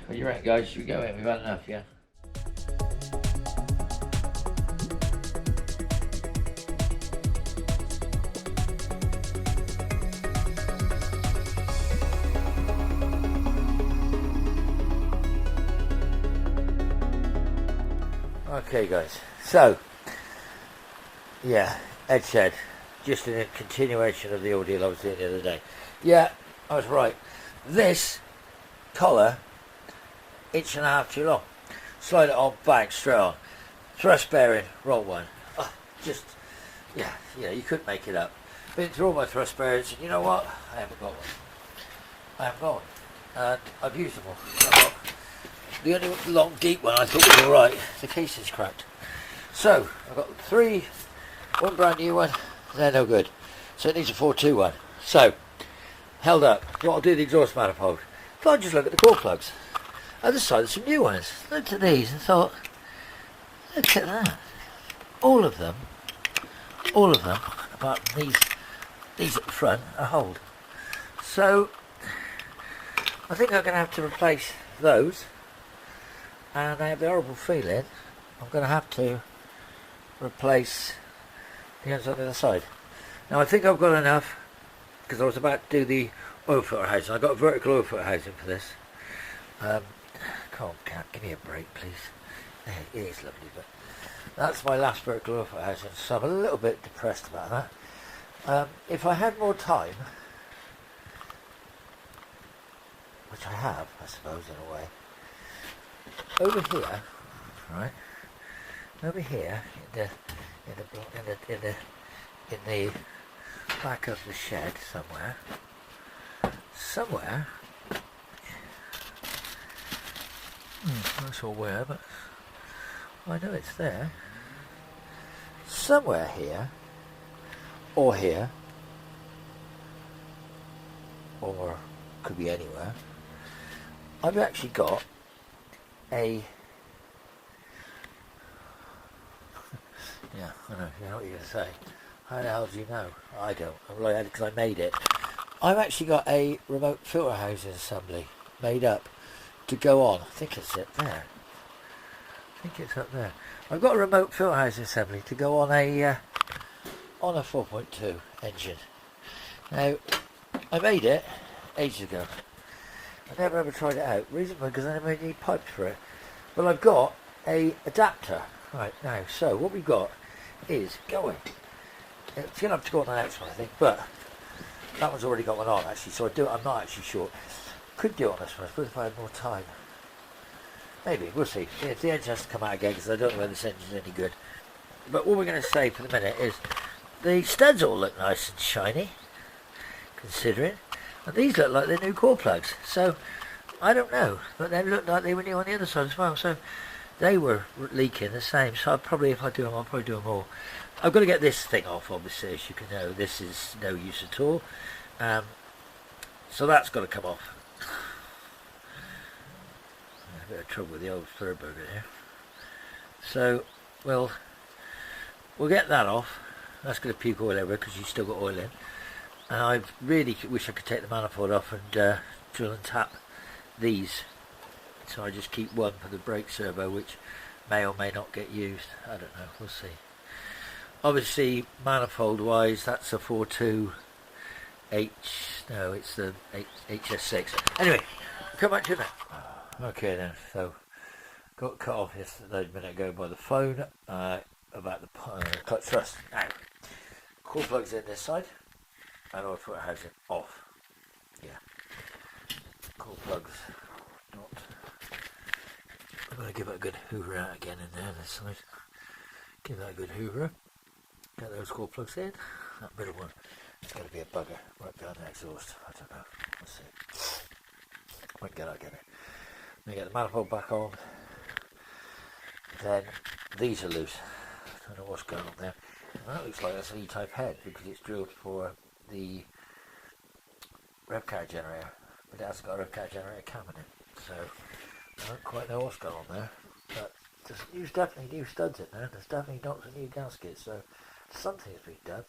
What do you reckon, guys? Should we go in? We've had enough, yeah? Okay, guys. So, yeah, EdShed. Just in a continuation of the ordeal I was doing the other day. Yeah, I was right. This collar, 1.5 inches too long. Slide it on, bang, straight on. Thrust bearing, wrong one. Oh, just, yeah, you couldn't make it up. Been through all my thrust bearings, and you know what? I haven't got one. I haven't got one. And I've used them all. The only long, deep one I thought was alright. The case is cracked. So, I've got one brand new one. They're no good. So it needs a 4.2 one. So, held up. What I'll do, the exhaust manifold. If I just look at the core plugs. Other side, there's some new ones. Looked at these and thought, look at that. All of them, apart from these at the front, are hold. So, I think I'm going to have to replace those. And I have the horrible feeling I'm going to have to replace the ones on the other side. Now I think I've got enough, because I was about to do the oil filter housing. I got a vertical oil filter housing for this. Come on, cat, give me a break, please. It is lovely, but that's my last vertical oil filter housing, so I'm a little bit depressed about that. If I had more time, which I have, I suppose, in a way, over here, right? Over here, in the back of the shed somewhere. Not sure where, but I know it's there. Somewhere here, or here, or could be anywhere. I've actually got a yeah, I know, you know what you're going to say. How the hell do you know? I don't. I'm like, because I made it. I've actually got a remote filter housing assembly made up to go on. I think it's it there. I think it's up there. I've got a remote filter housing assembly to go on a 4.2 engine. Now, I made it ages ago. I never ever tried it out. Reason being because I never need pipes for it. But I've got a adapter right now. So what we've got is going. It's going to have to go on the next one, I think. But that one's already got one on actually. So I'm not actually sure. Could do it on this one, but if I had more time. Maybe, we'll see. If the engine has to come out again, because I don't know whether this engine's any good. But what we're going to say for the minute is the studs all look nice and shiny, considering. And these look like they're new core plugs. So, I don't know. But they looked like they were new on the other side as well. So, they were leaking the same. So, if I do them, I'll probably do them all. I've got to get this thing off, obviously, as you can know. This is no use at all. So, that's got to come off. A bit of trouble with the old Furburger here. So, we'll get that off. That's going to puke oil everywhere because you've still got oil in. And I really wish I could take the manifold off and drill and tap these. So I just keep one for the brake servo, which may or may not get used. I don't know, we'll see. Obviously, manifold wise, that's a 4.2 no, it's the HS6. Anyway, come back to that. Okay then, so got cut off yesterday a minute ago by the phone about the clutch thrust. Now, core plugs in this side. And oil filter housing off. Yeah. Core plugs not. I'm going to give it a good hoover out again in there, this side. Give that a good hoover. Get those core plugs in. That middle one. It's going to be a bugger. Won't go on the exhaust. I don't know. We'll see. Won't get out again. Then get the manifold back on. Then these are loose. I don't know what's going on there. And that looks like that's an E-type head because it's drilled for the rev car generator, but it hasn't got a rev car generator cam in it, so I don't quite know what's going on there. But there's definitely new studs in there. There's definitely not a new gasket, so something's been done.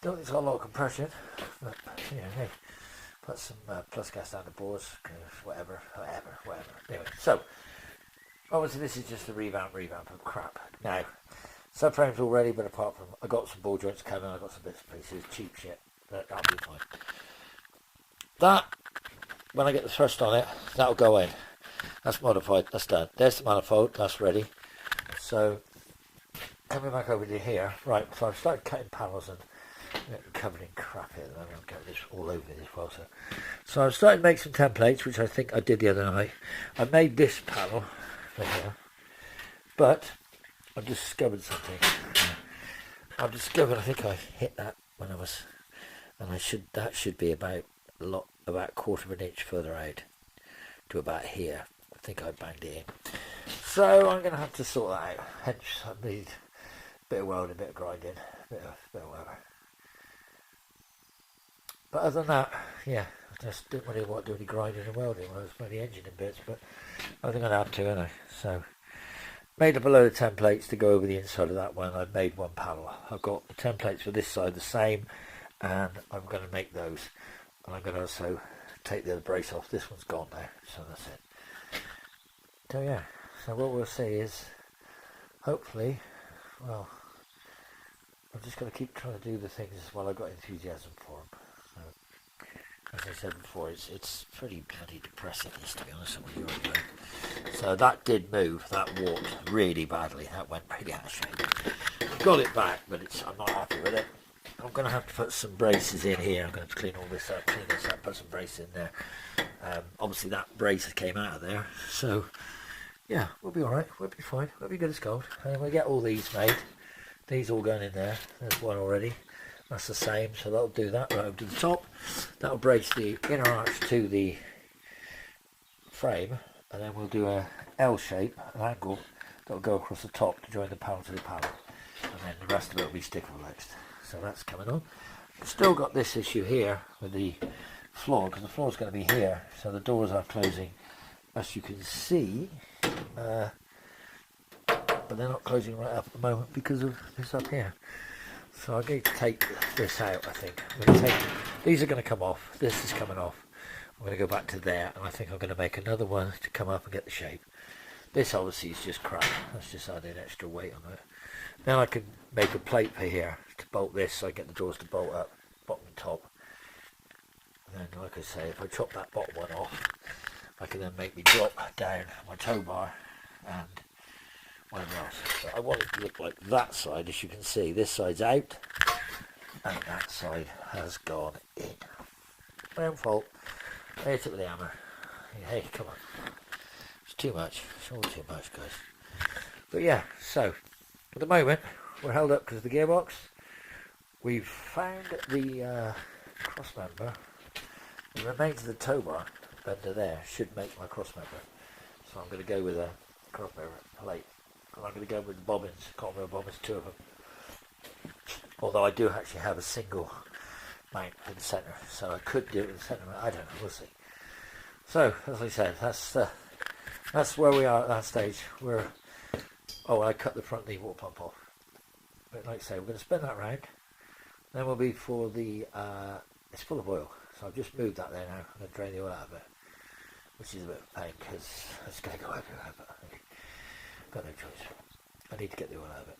Don't think it's got a lot of compression, but yeah, hey, Put some plus gas down the boards, whatever. Anyway, so obviously this is just a revamp of crap. Now, subframe's all ready, but apart from, I got some ball joints coming, I got some bits and pieces, cheap shit, but that'll be fine. That, when I get the thrust on it, that'll go in. That's modified, that's done. There's the manifold, that's ready. So, coming back over to here, right, so I've started cutting panels and covered in crap here, I'm going to get this all over this as well. So I've started to make some templates, which I think I did the other night. I made this panel right here, but I've discovered something. I've discovered, I think I hit that when I was, and that should be about a quarter of an inch further out to about here. I think I banged it in. So I'm going to have to sort that out. Hence I need a bit of welding, a bit of grinding, a bit of whatever. But other than that, yeah, I just didn't really want to do any grinding and welding when I was putting the engine in bits, but I think I'd have to, anyway. So, made up a load of templates to go over the inside of that one. I've made one panel. I've got the templates for this side the same, and I'm going to make those. And I'm going to also take the other brace off. This one's gone now, so that's it. So yeah, so what we'll see is, hopefully, well, I'm just going to keep trying to do the things while I've got enthusiasm for them. So, as I said before, it's pretty bloody depressing, this, to be honest with you. So that did move, that warped really badly, that went pretty out of shape. Got it back, but I'm not happy with it. I'm going to have to put some braces in here. I'm going to have to clean all this up, put some braces in there. Obviously that brace came out of there, so yeah, we'll be alright, we'll be fine, we'll be good as gold. And we'll get all these made, these all going in there. There's one already, that's the same, so that'll do that right over to the top. That'll brace the inner arch to the frame, and then we'll do a L shape, an angle that'll go across the top to join the panel to the panel, and then the rest of it will be sticker flexed. So that's coming on. I've still got this issue here with the floor, because the floor's going to be here, so the doors are closing, as you can see, but they're not closing right up at the moment because of this up here. So I'm going to take this out, I think. These are going to come off, this is coming off. I'm going to go back to there, and I think I'm going to make another one to come up and get the shape. This obviously is just crap, that's just adding extra weight on it. Then I can make a plate for here to bolt this, so I get the doors to bolt up, bottom and top. And then, like I say, if I chop that bottom one off, I can then make me drop down my tow bar and whatever else. So I want it to look like that side, as you can see. This side's out, and that side has gone in. My own fault. I hit it with the hammer. Hey, come on. It's too much. It's all too much, guys. But yeah, so at the moment we're held up because of the gearbox. We've found the cross member. The remains of the tow bar bender there should make my cross member. So I'm going to go with a cross member plate. And I'm going to go with the bobbins, cotton reel bobbins, 2 of them. Although I do actually have a single mount in the centre, so I could do it in the centre. I don't know, we'll see. So as I said, that's where we are at that stage. I cut the front knee water pump off. But like I say, we're going to spin that round. Then we'll be for the, it's full of oil. So I've just moved that there now. I'm going to drain the oil out of it. Which is a bit of a pain because it's going to go everywhere. But I've got no choice. I need to get the oil out of it.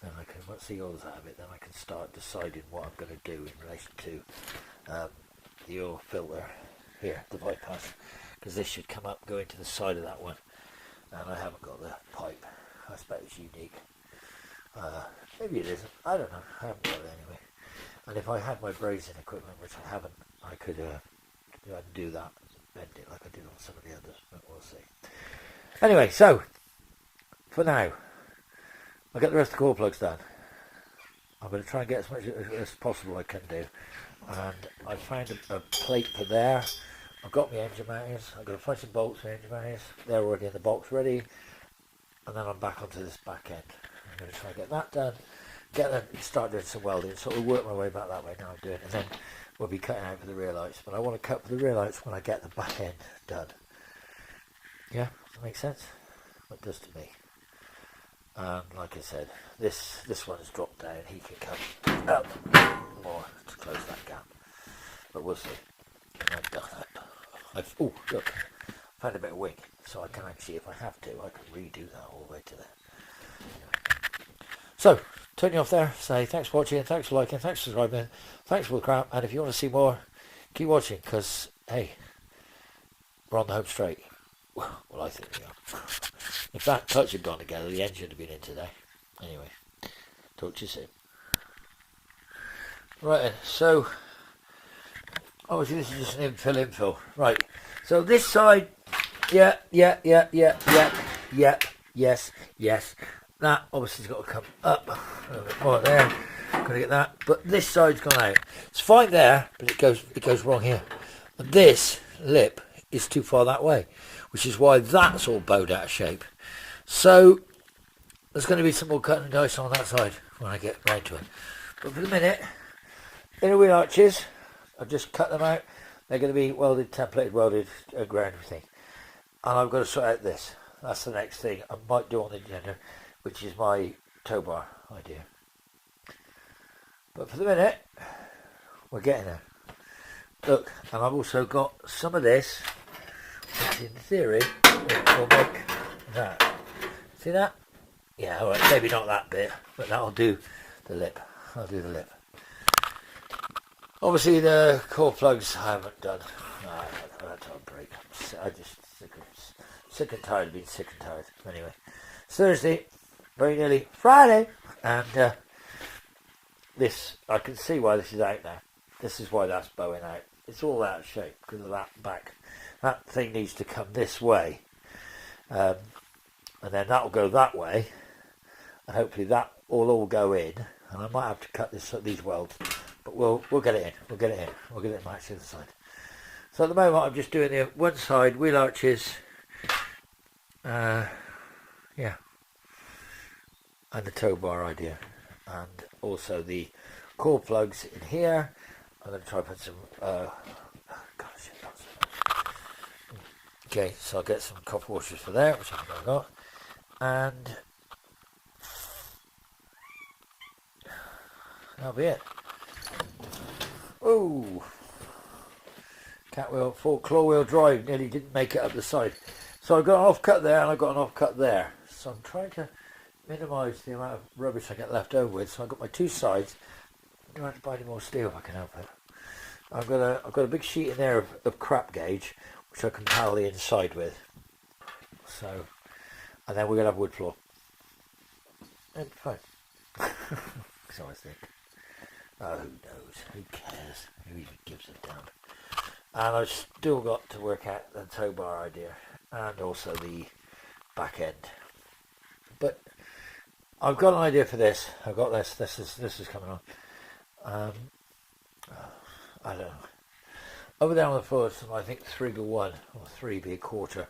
Then I can, once the oil's out of it, then I can start deciding what I'm going to do in relation to the oil filter here, the bypass. Because this should come up, go into the side of that one. And I haven't got the pipe. I expect it's unique. Maybe it isn't. I don't know. I haven't got it anyway. And if I had my brazing equipment, which I haven't, I could do that, bend it like I did on some of the others. But we'll see. Anyway, so for now, I'll get the rest of the core plugs done. I'm going to try and get as much as possible I can do. And I found a plate for there. I've got my engine mounters. I've got to find some bolts for engine mounters. They're already in the box ready. And then I'm back onto this back end. I'm going to try and get that done. Start doing some welding. So we'll work my way back that way now I'm doing it. And then we'll be cutting out for the rear lights. But I want to cut for the rear lights when I get the back end done. Yeah, does that make sense? What it does to me. Like I said, this one's dropped down. He can come up more to close that gap. But we'll see. Like done it. Oh, look, I've had a bit of wing, so I can actually, if I have to, I can redo that all the way to there. So, turn you off there, say thanks for watching, thanks for liking, thanks for subscribing, thanks for the crap, and if you want to see more, keep watching, because, hey, we're on the home straight. Well, I think we are. If that clutch had gone together, the engine would have been in today. Anyway, talk to you soon. Right then, so, obviously this is just an infill. Right, so this side, yep, yes. That obviously has got to come up a little bit more there. Got to get that, but this side's gone out. It's fine there, but it goes wrong here. And this lip is too far that way, which is why that's all bowed out of shape. So there's going to be some more cutting and dice on that side when I get round to it. But for the minute, inner wheel arches, I've just cut them out. They're going to be welded, templated, welded, ground everything. And I've got to sort out this. That's the next thing I might do on the agenda, which is my tow bar idea. But for the minute, we're getting there. Look, and I've also got some of this, which in theory will make that. See that? Yeah, alright, maybe not that bit, but that'll do the lip. I'll do the lip. Obviously the core plugs I haven't done. No, I've had to break. I just sick and tired of being sick and tired. Anyway, it's Thursday, very nearly Friday, and this, I can see why this is out now. This is why that's bowing out. It's all out of shape because of that back. That thing needs to come this way, and then that'll go that way, and hopefully that will all go in. And I might have to cut these welds, but we'll get it in. We'll get it in. We'll get it matched to the side. So at the moment I'm just doing the one side wheel arches, yeah, and the tow bar idea, and also the core plugs in here. I'm going to try and put some, okay, so I'll get some copper washers for there, which I think I've got, and that'll be it. Oh, cat wheel, full claw wheel drive, nearly didn't make it up the side. So I've got an offcut there and I've got an offcut there. So I'm trying to minimise the amount of rubbish I get left over with. So I've got my two sides. I don't have to buy any more steel if I can help it. I've got a big sheet in there of crap gauge, which I can pal the inside with. So, and then we're going to have wood floor. And fine. So I think. Oh, who knows? Who cares? Who even gives a damn? And I've still got to work out the tow bar idea and also the back end. But I've got an idea for this. I've got this. This is coming on. I don't know. Over there on the floor, I think 3 by 1 or 3 by a quarter.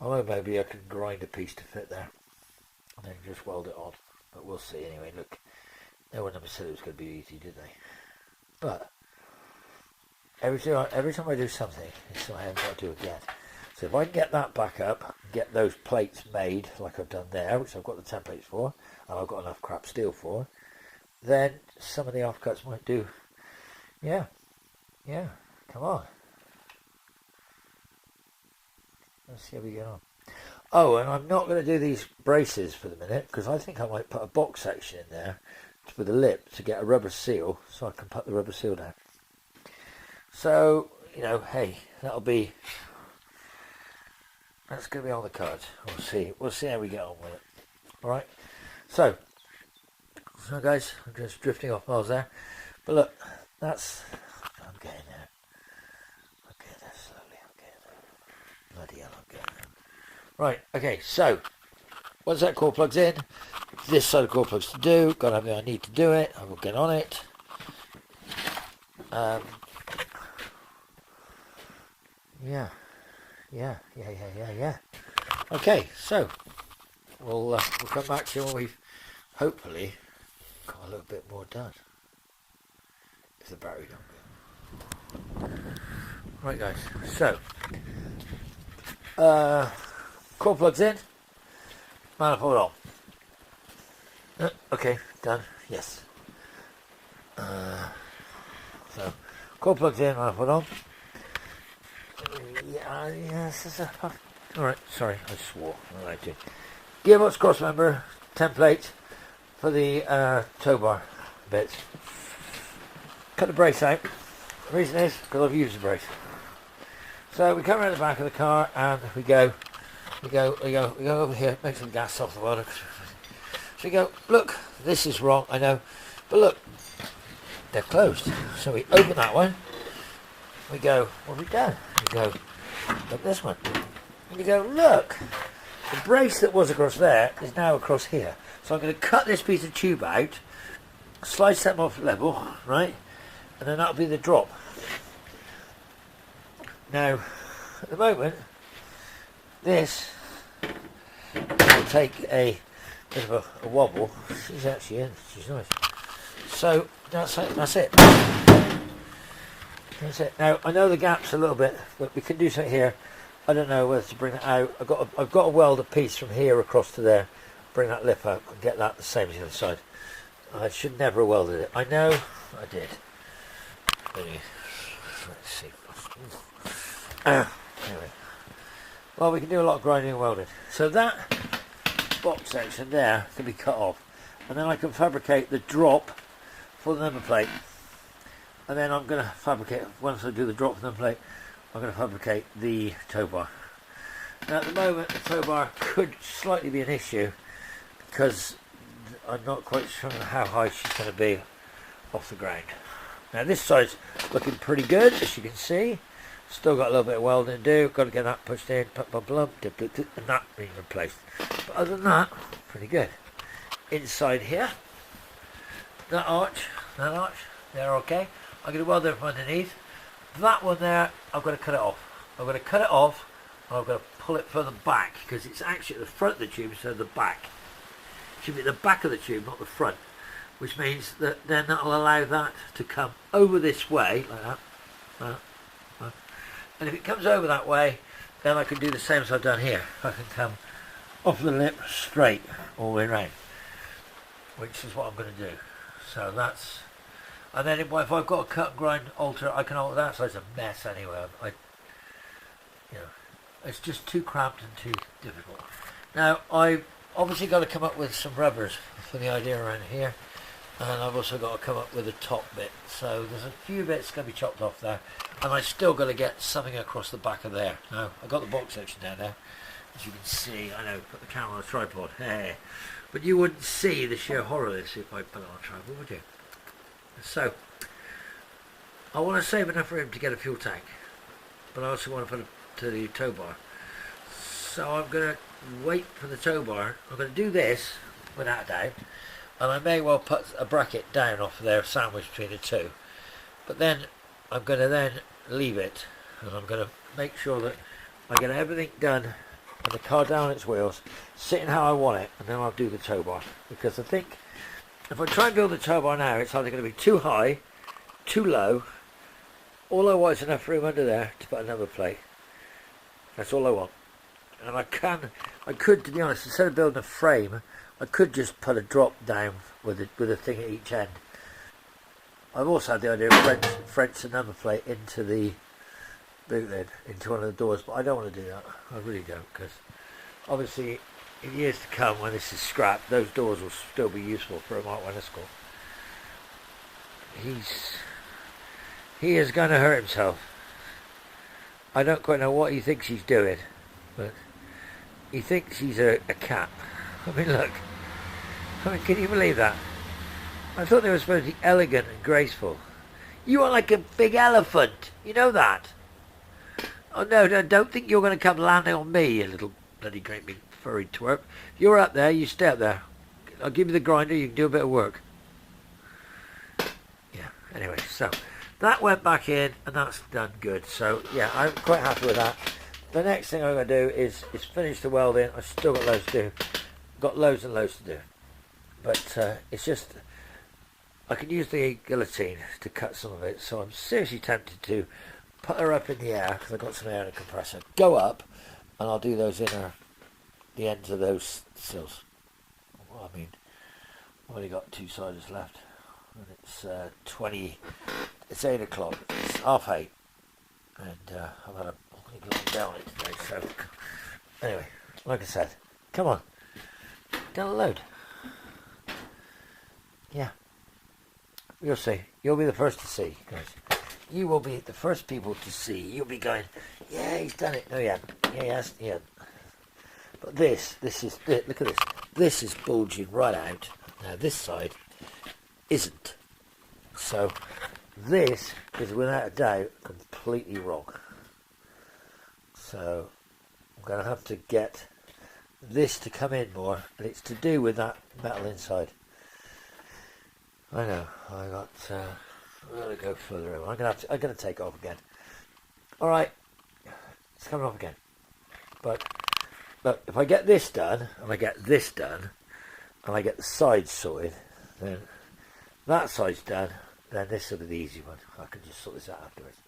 Although maybe I can grind a piece to fit there and then just weld it on. But we'll see anyway. Look, no one ever said it was going to be easy, did they? But every time I do something, it's I haven't got to do it yet. So if I can get that back up, get those plates made like I've done there, which I've got the templates for, and I've got enough crap steel for, then some of the offcuts might do. Yeah, come on. Let's see how we get on. Oh, and I'm not going to do these braces for the minute, because I think I might put a box section in there with a lip to get a rubber seal, so I can put the rubber seal down. So, you know, hey, that's going to be on the cards. We'll see how we get on with it. Alright, so guys, I'm just drifting off miles there, but look, I'm getting there. I'm getting there slowly, I'm getting there. Bloody hell, I'm getting there. Right, okay, so once that core plug's in, this side of the core plug's to do, got everything I need to do it, I will get on it. Yeah. Okay, so we'll come back to you when we've hopefully got a little bit more done. If the battery don't go. Right guys, so core plugs in, manifold on. Okay, done. Yes. So core plugs in, manifold on. Yeah, alright, sorry, I swore. Alright, dude. Gearbox cross member template for the tow bar bits. Cut the brace out. The reason is because I've used the brace. So we come around the back of the car and we go over here, make some gas off the welder. So we go, look, this is wrong, I know, but look, they're closed. So we open that one. We go, what have we done? We go, look this one. And you go, look, the brace that was across there is now across here. So I'm going to cut this piece of tube out, slide them off level, right? And then that'll be the drop. Now, at the moment, this will take a bit of a wobble. She's actually in, she's nice. So, that's it. That's it. Now, I know the gap's a little bit, but we can do something here. I don't know whether to bring it out. I've got to weld a piece from here across to there, bring that lip out and get that the same as the other side. I should never have welded it. I know I did. Anyway, let's see. Anyway. Well, we can do a lot of grinding and welding. So that box section there can be cut off. And then I can fabricate the drop for the number plate. And then I'm going to fabricate, once I do the drop for the number plate, I'm going to fabricate the tow bar. Now at the moment the tow bar could slightly be an issue because I'm not quite sure how high she's going to be off the ground. Now this side's looking pretty good, as you can see. Still got a little bit of welding to do, got to get that pushed in, and that being replaced. But other than that, pretty good. Inside here, that arch, they're okay. I'm going to weld them from underneath. That one there, I'm going to cut it off. I'm going to cut it off, and I'm going to pull it further back, because it's actually at the front of the tube instead of the back. It should be the back of the tube, not the front. Which means that then that'll allow that to come over this way, like that. And if it comes over that way, then I can do the same as I've done here. I can come off the lip straight all the way around, which is what I'm going to do. So that's, and then if I've got to cut and grind, alter, I can alter that. So it's a mess anyway. It's just too cramped and too difficult. Now I've obviously got to come up with some rubbers for the idea around here. And I've also got to come up with a top bit. So there's a few bits going to be chopped off there. And I still got to get something across the back of there. Now, I've got the box section down there. As you can see, I know, put the camera on a tripod. Hey. But you wouldn't see the sheer horror of this if I put it on a tripod, would you? So, I want to save enough room to get a fuel tank. But I also want to put it to the tow bar. So I'm going to wait for the tow bar. I'm going to do this, without a doubt. And I may well put a bracket down off there, sandwiched between the two. But then I'm going to then leave it, and I'm going to make sure that I get everything done and the car down its wheels, sitting how I want it, and then I'll do the tow bar. Because I think if I try and build the tow bar now, it's either going to be too high, too low. All I want is enough room under there to put another plate. That's all I want. And I could, to be honest, instead of building a frame, I could just put a drop down with a thing at each end. I've also had the idea of French a number plate into the boot lid, into one of the doors, but I don't want to do that. I really don't, because obviously in years to come, when this is scrapped, those doors will still be useful for a Mark 1 Escort. He is going to hurt himself. I don't quite know what he thinks he's doing, but he thinks he's a cat. I mean, look. Can you believe that? I thought they were supposed to be elegant and graceful. You are like a big elephant. You know that? Oh, no, don't think you're going to come landing on me, you little bloody great big furry twerp. You're up there, you stay up there. I'll give you the grinder, you can do a bit of work. Yeah, anyway, so that went back in, and that's done good. So, yeah, I'm quite happy with that. The next thing I'm going to do is finish the welding. I've still got loads to do. Got loads and loads to do. But it's just, I can use the guillotine to cut some of it. So I'm seriously tempted to put her up in the air, because I've got some air in a compressor. Go up, and I'll do those the ends of those sills. Well, I mean, I've only got 2 siders left. And it's 8 o'clock. It's 8:30. and I've had a long day on it today. So anyway, like I said, come on, download. Yeah, you'll see. You'll be the first to see, guys. You will be the first people to see. You'll be going, yeah, he's done it. No, he hasn't. Yeah, he has. Yeah. But this is, look at this. This is bulging right out. Now this side isn't. So this is without a doubt completely wrong. So I'm going to have to get this to come in more, and it's to do with that metal inside. I know. I got. I'm going to go further over. I'm going to take it off again. All right, it's coming off again. But look, if I get this done, and I get this done, and I get the sides sorted, then that side's done. Then this will be the easy one. I can just sort this out afterwards.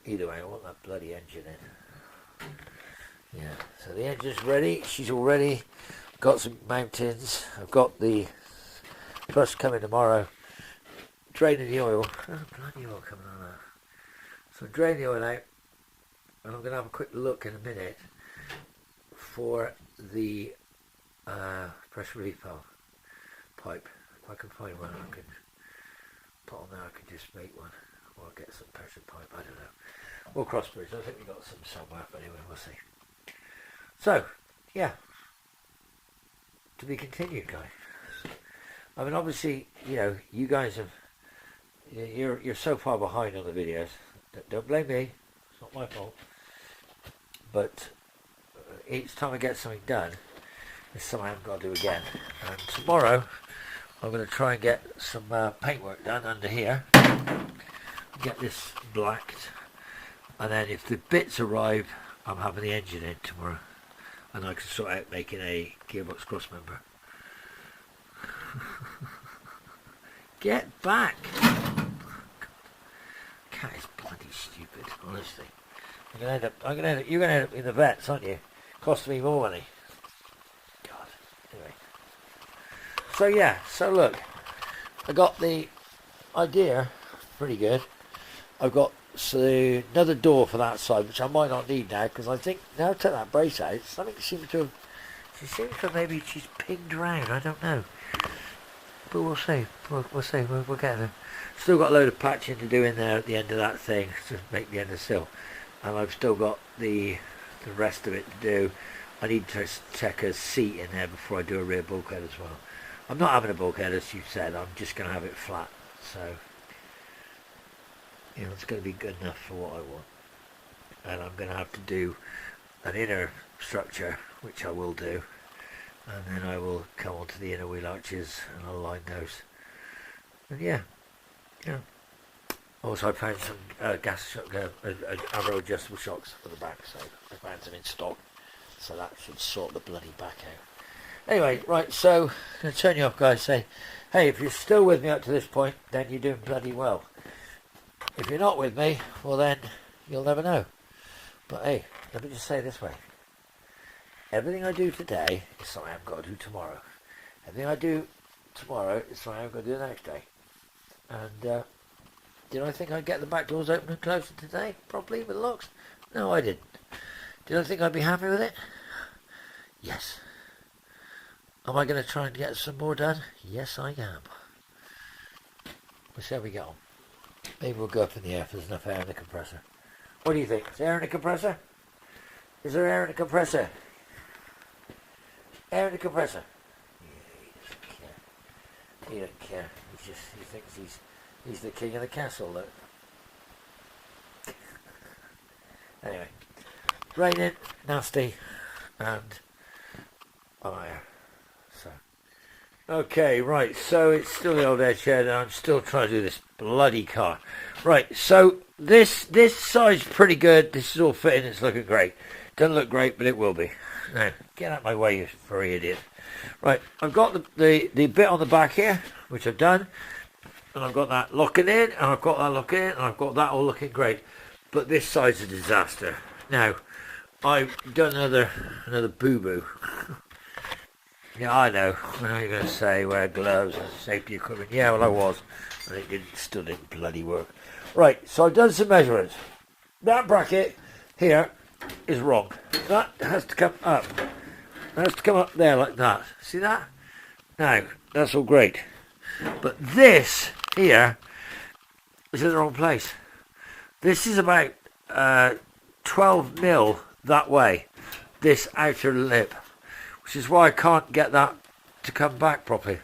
Either way, I want that bloody engine in. Yeah, so the engine's ready. She's all ready. Got some mountings. I've got the first coming tomorrow. Draining the oil. Oh, bloody oil coming on that. So drain the oil out. And I'm going to have a quick look in a minute for the pressure relief valve pipe. If I can find one, I can put on there. I can just make one, or I'll get some pressure pipe. I don't know. We'll cross bridge. I think we got some somewhere, but anyway, we'll see. So, yeah, to be continued, guys. I mean, obviously, you know, you guys have. You're so far behind on the videos. Don't blame me. It's not my fault. But each time I get something done, there's something I haven't got to do again. And tomorrow, I'm going to try and get some paintwork done under here. Get this blacked. And then if the bits arrive, I'm having the engine in tomorrow. And I can sort out making a gearbox cross member. Get back! Cat is bloody stupid, honestly. You're gonna end up in the vets, aren't you? Costing me more money. God. Anyway. So yeah, so look. I got the idea pretty good. I've got another door for that side, which I might not need now, because I think now I took that brace out, something seems to have, maybe she's pinged around, I don't know. But we'll see. We'll see. We'll get there. Still got a load of patching to do in there at the end of that thing to make the end of the sill. And I've still got the rest of it to do. I need to check a seat in there before I do a rear bulkhead as well. I'm not having a bulkhead, as you said. I'm just going to have it flat. So, you know, it's going to be good enough for what I want. And I'm going to have to do an inner structure, which I will do. And then I will come onto the inner wheel arches and I'll line those. And yeah. Also I found some arrow adjustable shocks for the back, so I found some in stock. So that should sort the bloody back out. Anyway, right, so I'm going to turn you off, guys. Say, hey, if you're still with me up to this point, then you're doing bloody well. If you're not with me, well then, you'll never know. But hey, let me just say it this way. Everything I do today is something I've got to do tomorrow. Everything I do tomorrow is something I've got to do the next day. And did I think I'd get the back doors open and closed today, properly, with locks? No, I didn't. Did I think I'd be happy with it? Yes. Am I going to try and get some more done? Yes, I am. We'll see how we get on. Maybe we'll go up in the air if there's enough air in the compressor. What do you think? Is there air in the compressor? Is there air in the compressor? Air in the compressor. Yeah, he doesn't care. He doesn't care. He thinks he's the king of the castle, look. Anyway. Raining, nasty, and on air. So. Okay, right, so it's still the old EdShed, and I'm still trying to do this bloody car. Right, so this side's pretty good. This is all fitting, it's looking great. Doesn't look great, but it will be. Now, get out of my way, you furry idiot. Right, I've got the bit on the back here, which I've done. And I've got that locking in, and I've got that locking in, and I've got that all looking great. But this side's a disaster. Now, I've done another boo-boo. Yeah, I know. What are you going to say? Wear gloves and safety equipment. Yeah, well, I was. And it still didn't bloody work. Right, so I've done some measurements. that bracket here is wrong. That has to come up. That has to come up there like that. See that? Now, that's all great. But this here is in the wrong place. This is about 12 mil that way, this outer lip, which is why I can't get that to come back properly.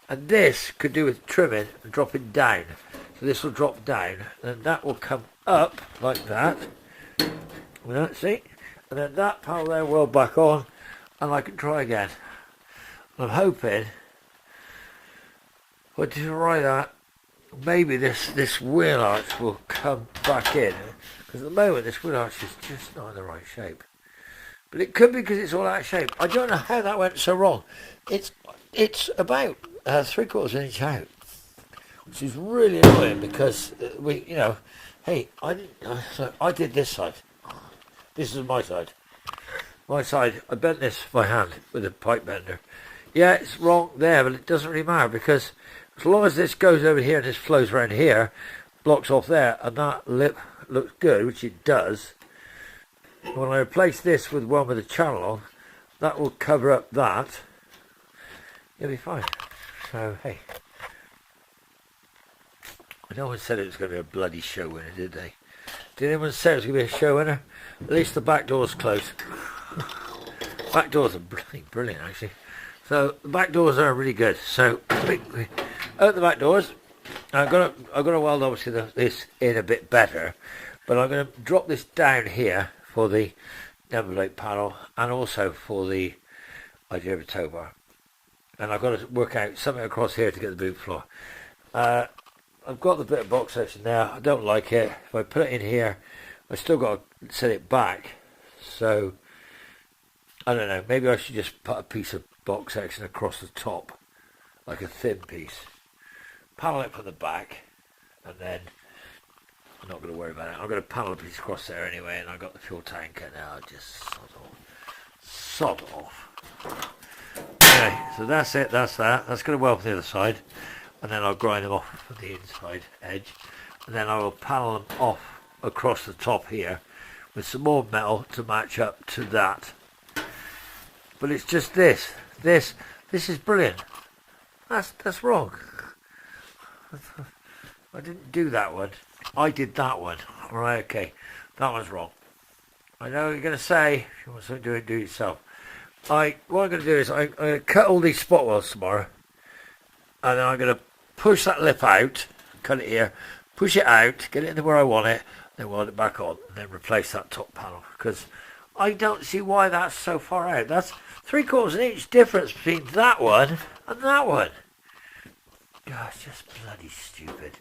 And this could do with trimming and dropping down. So this will drop down, and that will come up like that. See? And then that panel there will back on, and I can try again. I'm hoping, when to try that, maybe this wheel arch will come back in, because at the moment this wheel arch is just not in the right shape. But it could be because it's all out of shape. I don't know how that went so wrong. It's about 3/4 inch out, which is really annoying because hey, I did this side. This is my side. My side, I bent this by hand with a pipe bender. Yeah, it's wrong there, but it doesn't really matter because as long as this goes over here and this flows around here, blocks off there, and that lip looks good, which it does. When I replace this with one with a channel on, that will cover up that. It'll be fine. So, hey. No one said it was going to be a bloody show winner, did they? Did anyone say it was going to be a show winner? At least the back door's closed. Back doors are brilliant, actually. So, the back doors are really good. So, open the back doors. I'm going to weld, obviously, this in a bit better. But I'm going to drop this down here for the number plate panel and also for the idea of a tow bar. And I've got to work out something across here to get the boot floor. I've got the bit of box section there. I don't like it. If I put it in here, I've still got to set it back. So, I don't know. Maybe I should just put a piece of box section across the top, like a thin piece. Panel it from the back, and then I'm not going to worry about it. I'm going to panel a piece across there anyway, and I've got the fuel tank, and now I just sod off. Okay, so that's it, that's that. That's going to weld from the other side, and then I'll grind them off from the inside edge, and then I will panel them off across the top here with some more metal to match up to that. But it's just this is brilliant. That's wrong. I didn't do that one. I did that one. Right, okay. That one's wrong. I know what you're going to say. If you want something to do it yourself. What I'm going to do is I'm going to cut all these spot welds tomorrow. And then I'm going to push that lip out. Cut it here. Push it out. Get it into where I want it. Then weld it back on. And then replace that top panel. Because I don't see why that's so far out. That's 3/4 inch difference between that one and that one. God, it's just bloody stupid.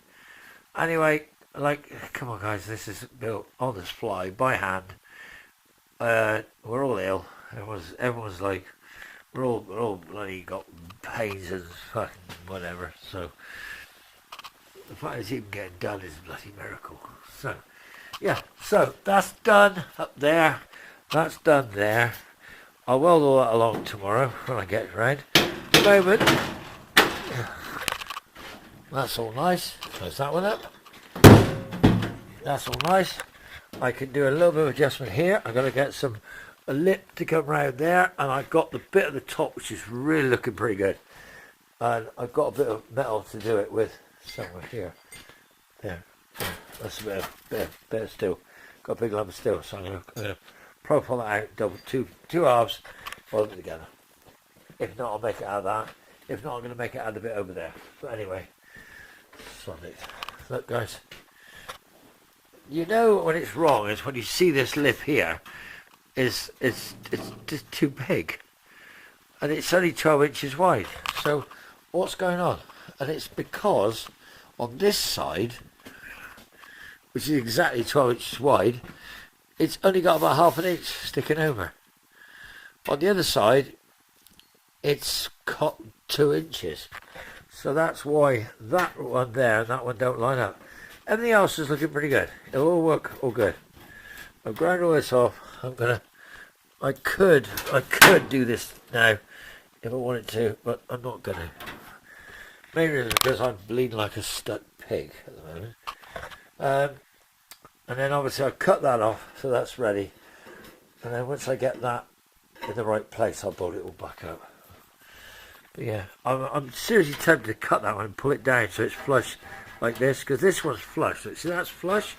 Anyway, come on guys, this is built on the fly, by hand. We're all ill. Everyone's like, we're all bloody got pains and fucking whatever. So, the fact it's even getting done is a bloody miracle. So, yeah, so that's done up there. That's done there. I'll weld all that along tomorrow when I get round. At the moment, that's all nice. Close that one up. That's all nice. I can do a little bit of adjustment here. I've got to get a lip to come round there, and I've got the bit at the top which is really looking pretty good. And I've got a bit of metal to do it with somewhere here. There. That's a bit of steel. Got a big lump of steel, so I'm going to profile that out, double two halves, weld them together. If not, I'll make it out of that. If not, I'm going to make it out of the bit over there. But anyway, solid. Look, guys. You know when it's wrong is when you see this lip here, it's just too big, and it's only 12 inches wide. So what's going on? And it's because on this side, which is exactly 12 inches wide, it's only got about half an inch sticking over. On the other side, it's got 2 inches. So that's why that one there and that one don't line up. Everything else is looking pretty good. It'll all work all good. I've ground all this off. I could do this now if I wanted to, but I'm not gonna. Mainly because I'm bleeding like a stuck pig at the moment. And then obviously I cut that off, so that's ready. And then once I get that in the right place, I'll bolt it all back up. But yeah, I'm seriously tempted to cut that one and pull it down so it's flush like this, because this one's flush. See, that's flush.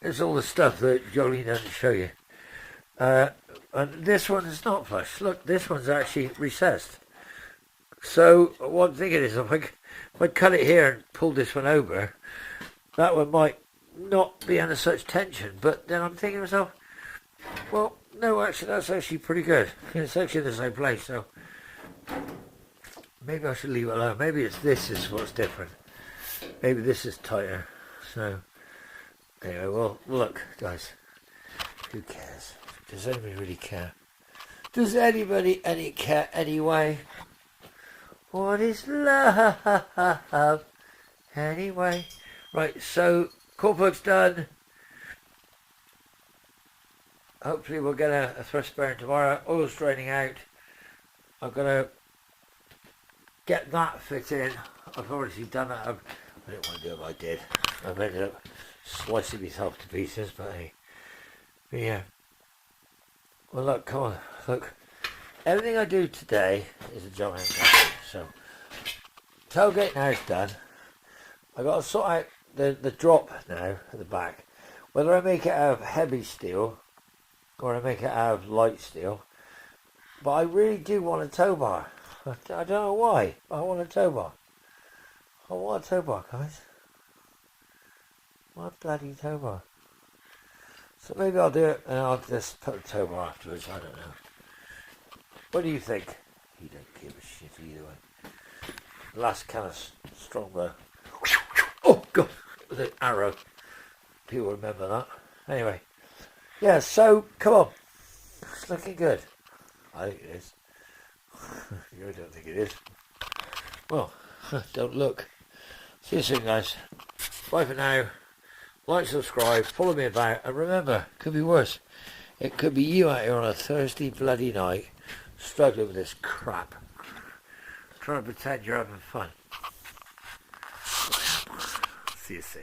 There's all the stuff that Jolene doesn't show you. And this one is not flush. Look, this one's actually recessed. So what I'm thinking is, if I cut it here and pull this one over, that one might not be under such tension. But then I'm thinking to myself, well, no, actually, that's actually pretty good. It's actually in the same place, so maybe I should leave it alone. Maybe this is what's different. Maybe this is tighter. So anyway, well, look, guys, who cares? Does anybody really care? Does anybody care anyway? What is love anyway? Right, so corkboard's done. Hopefully we'll get a thrust bearing tomorrow. Oil's draining out. I'm going to get that fit in. I've already done that. I didn't want to do it, but I did. I've ended up slicing myself to pieces, but hey. But yeah. Well, look, come on. Look. Everything I do today is a job. So, tailgate now is done. I've got to sort out the drop now at the back. Whether I make it out of heavy steel or I make it out of light steel. But I really do want a tow bar. I don't know why, but I want a tow bar. I want a tow bar, guys. What bloody tow bar? So maybe I'll do it and I'll just put a tow bar afterwards. I don't know. What do you think? You don't give a shit either way. Last kind of strong blow. Oh God! With an arrow. People remember that. Anyway. Yeah, so come on. It's looking good. I think it is. You don't think it is. Well, don't look. See you soon, guys. Bye for now. Like, subscribe, follow me about, and remember, it could be worse. It could be you out here on a Thursday bloody night, struggling with this crap, trying to pretend you're having fun. See you soon.